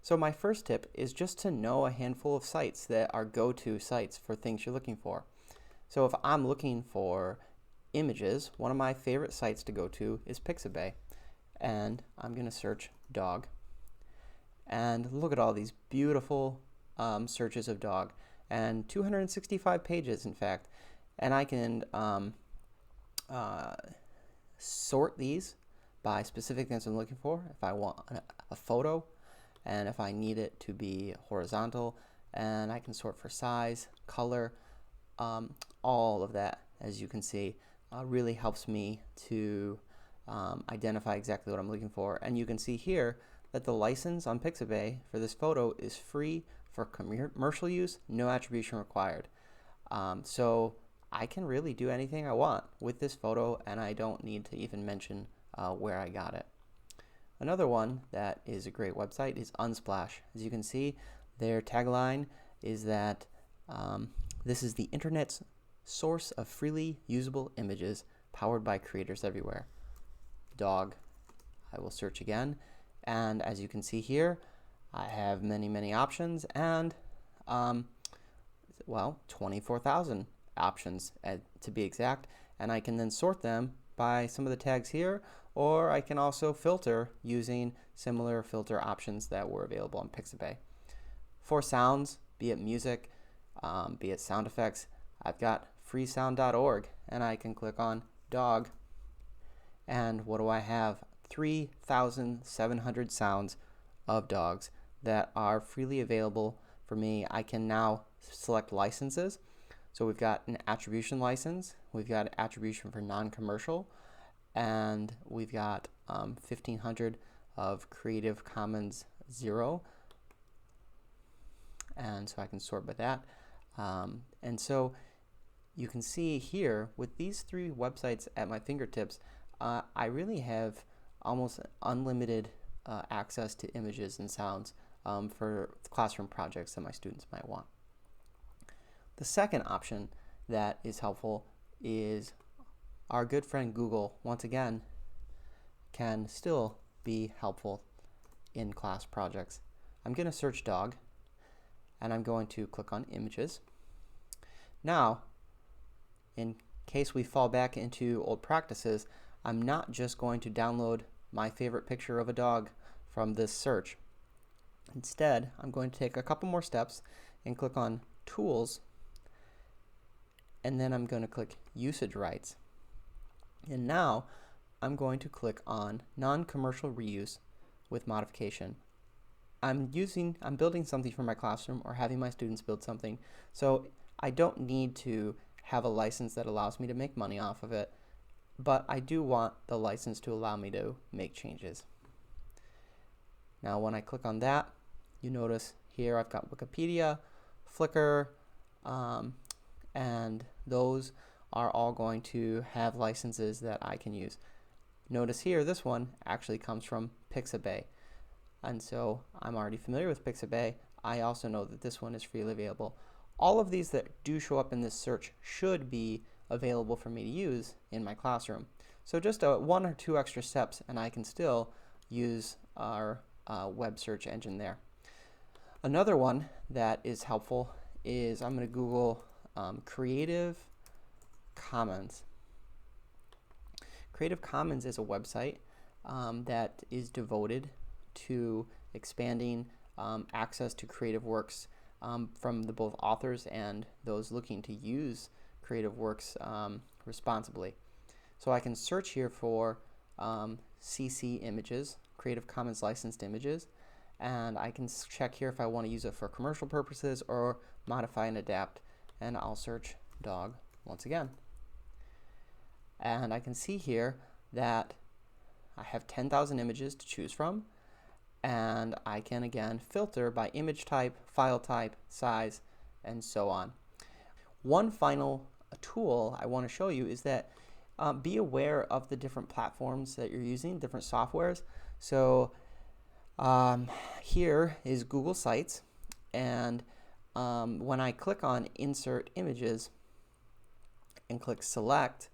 So my first tip is just to know a handful of sites that are go-to sites for things you're looking for. So if I'm looking for images, one of my favorite sites to go to is Pixabay. And I'm going to search dog. And look at all these beautiful searches of dog. And 265 pages, in fact. And I can sort these by specific things I'm looking for. If I want a photo, and if I need it to be horizontal, and I can sort for size, color, all of that, as you can see, really helps me to identify exactly what I'm looking for. And you can see here that the license on Pixabay for this photo is free for commercial use, no attribution required. So I can really do anything I want with this photo, and I don't need to even mention where I got it. Another one that is a great website is Unsplash. As you can see, their tagline is that this is the internet's source of freely usable images powered by creators everywhere. Dog. I will search again, and as you can see here, I have many options, and well, 24,000 options to be exact, and I can then sort them by some of the tags here, or I can also filter using similar filter options that were available on Pixabay. For sounds, be it music, be it sound effects, I've got freesound.org, and I can click on dog, and what do I have? 3,700 sounds of dogs that are freely available for me. I can now select licenses. So we've got an attribution license, we've got attribution for non-commercial, and we've got 1,500 of Creative Commons 0. And so I can sort by that. And so you can see here with these three websites at my fingertips, I really have almost unlimited access to images and sounds for classroom projects that my students might want. The second option that is helpful is our good friend Google, once again, can still be helpful in class projects. I'm going to search dog, and I'm going to click on images. Now, in case we fall back into old practices, I'm not just going to download my favorite picture of a dog from this search. Instead, I'm going to take a couple more steps and click on Tools, and then I'm going to click Usage Rights. And now I'm going to click on Non-Commercial Reuse with Modification. I'm building something for my classroom or having my students build something, so I don't need to have a license that allows me to make money off of it, but I do want the license to allow me to make changes. Now when I click on that, you notice here I've got Wikipedia, Flickr, and those are all going to have licenses that I can use. Notice here this one actually comes from Pixabay, and so I'm already familiar with Pixabay. I also know that this one is freely available. All of these that do show up in this search should be available for me to use in my classroom. So just one or two extra steps and I can still use our web search engine there. Another one that is helpful is I'm going to Google Creative Commons. Creative Commons is a website that is devoted to expanding access to creative works from both authors and those looking to use creative works responsibly. So I can search here for CC images, Creative Commons licensed images, and I can check here if I want to use it for commercial purposes or modify and adapt, and I'll search dog once again. And I can see here that I have 10,000 images to choose from, and I can again filter by image type, file type, size, and so on. One final tool I want to show you is that be aware of the different platforms that you're using, different softwares. So here is Google Sites, and when I click on Insert Images and click Select,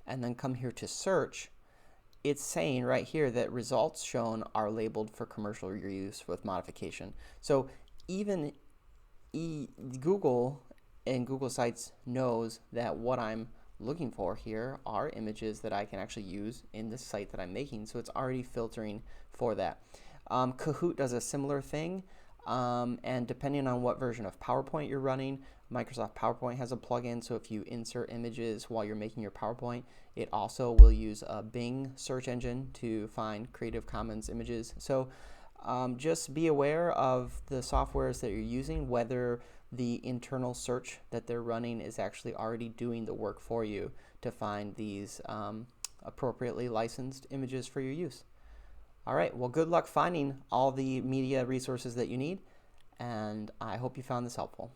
and then come here to Search, it's saying right here that results shown are labeled for commercial use with modification. So even Google and Google Sites knows that what I'm looking for here are images that I can actually use in the site that I'm making, so it's already filtering for that. Kahoot does a similar thing, and depending on what version of PowerPoint you're running, Microsoft PowerPoint has a plugin, so if you insert images while you're making your PowerPoint, it also will use a Bing search engine to find Creative Commons images. So just be aware of the softwares that you're using, whether the internal search that they're running is actually already doing the work for you to find these appropriately licensed images for your use. All right, well, good luck finding all the media resources that you need, and I hope you found this helpful.